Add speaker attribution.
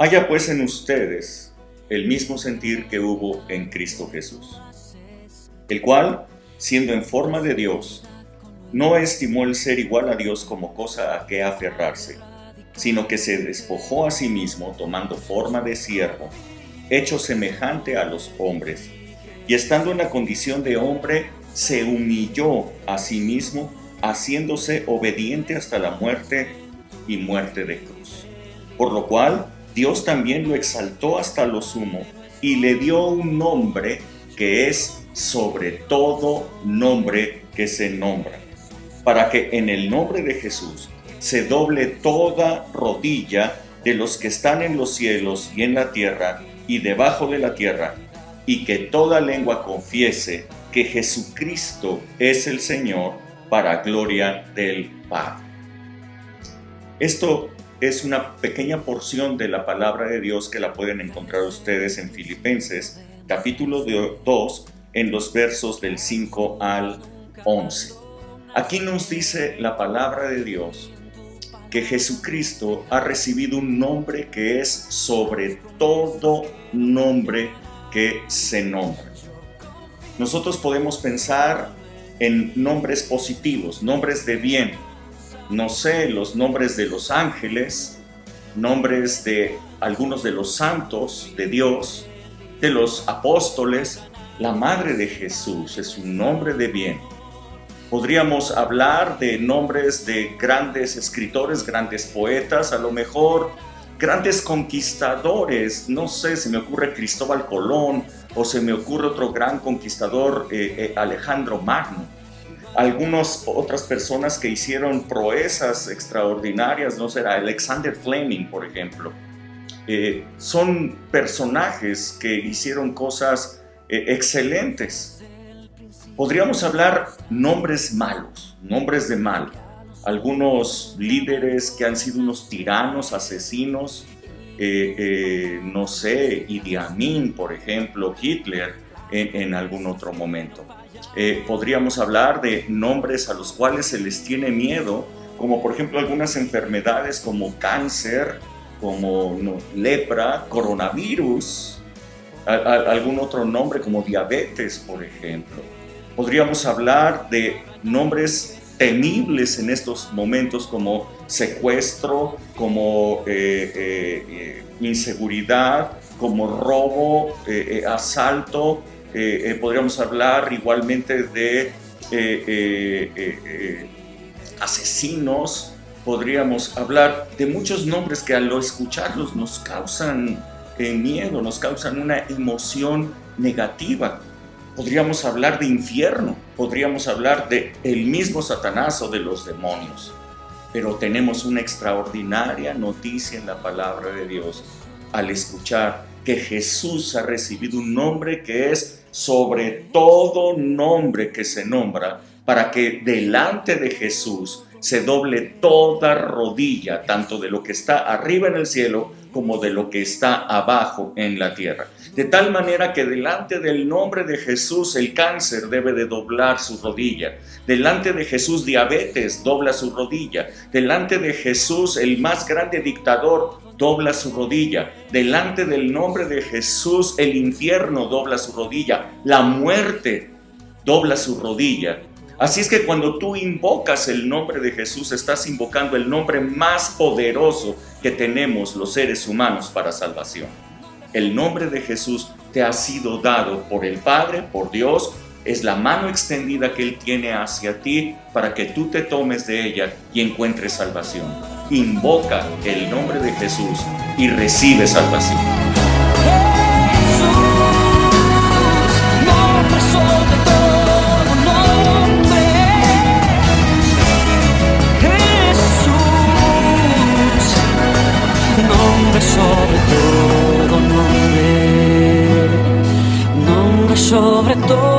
Speaker 1: Haya pues en ustedes el mismo sentir que hubo en Cristo Jesús, el cual, siendo en forma de Dios, no estimó el ser igual a Dios como cosa a que aferrarse, sino que se despojó a sí mismo, tomando forma de siervo, hecho semejante a los hombres, y estando en la condición de hombre, se humilló a sí mismo, haciéndose obediente hasta la muerte y muerte de cruz. Por lo cual, Dios también lo exaltó hasta lo sumo, y le dio un nombre que es sobre todo nombre que se nombra, para que en el nombre de Jesús se doble toda rodilla de los que están en los cielos y en la tierra y debajo de la tierra, y que toda lengua confiese que Jesucristo es el Señor, para gloria del Padre. Esto es una pequeña porción de la palabra de Dios que la pueden encontrar ustedes en Filipenses, capítulo 2, en los versos del 5 al 11. Aquí nos dice la palabra de Dios que Jesucristo ha recibido un nombre que es sobre todo nombre que se nombra. Nosotros podemos pensar en nombres positivos, nombres de bien. No sé, los nombres de los ángeles, nombres de algunos de los santos de Dios, de los apóstoles. La madre de Jesús es un nombre de bien. Podríamos hablar de nombres de grandes escritores, grandes poetas, a lo mejor grandes conquistadores. No sé, se me ocurre Cristóbal Colón o se me ocurre otro gran conquistador, Alejandro Magno. Algunas otras personas que hicieron proezas extraordinarias, no sé, Alexander Fleming, por ejemplo. Son personajes que hicieron cosas excelentes. Podríamos hablar nombres malos, nombres de mal. Algunos líderes que han sido unos tiranos, asesinos, no sé, Idi Amin, por ejemplo, Hitler, en algún otro momento. Podríamos hablar de nombres a los cuales se les tiene miedo, como por ejemplo algunas enfermedades como cáncer, como lepra, coronavirus, algún otro nombre como diabetes, por ejemplo. Podríamos hablar de nombres temibles en estos momentos como secuestro, como inseguridad, como robo, asalto. Podríamos hablar igualmente de asesinos. Podríamos hablar de muchos nombres que al escucharlos nos causan miedo, nos causan una emoción negativa. Podríamos hablar de infierno, podríamos hablar de el mismo Satanás o de los demonios. Pero tenemos una extraordinaria noticia en la palabra de Dios al escuchar que Jesús ha recibido un nombre que es sobre todo nombre que se nombra, para que delante de Jesús se doble toda rodilla, tanto de lo que está arriba en el cielo como de lo que está abajo en la tierra. De tal manera que delante del nombre de Jesús el cáncer debe de doblar su rodilla. Delante de Jesús diabetes dobla su rodilla. Delante de Jesús el más grande dictador dobla su rodilla. Delante del nombre de Jesús el infierno dobla su rodilla. La muerte dobla su rodilla. Así es que cuando tú invocas el nombre de Jesús, estás invocando el nombre más poderoso que tenemos los seres humanos para salvación. El nombre de Jesús te ha sido dado por el Padre, por Dios. Es la mano extendida que Él tiene hacia ti para que tú te tomes de ella y encuentres salvación. Invoca el nombre de Jesús y recibe salvación.
Speaker 2: Sobre todo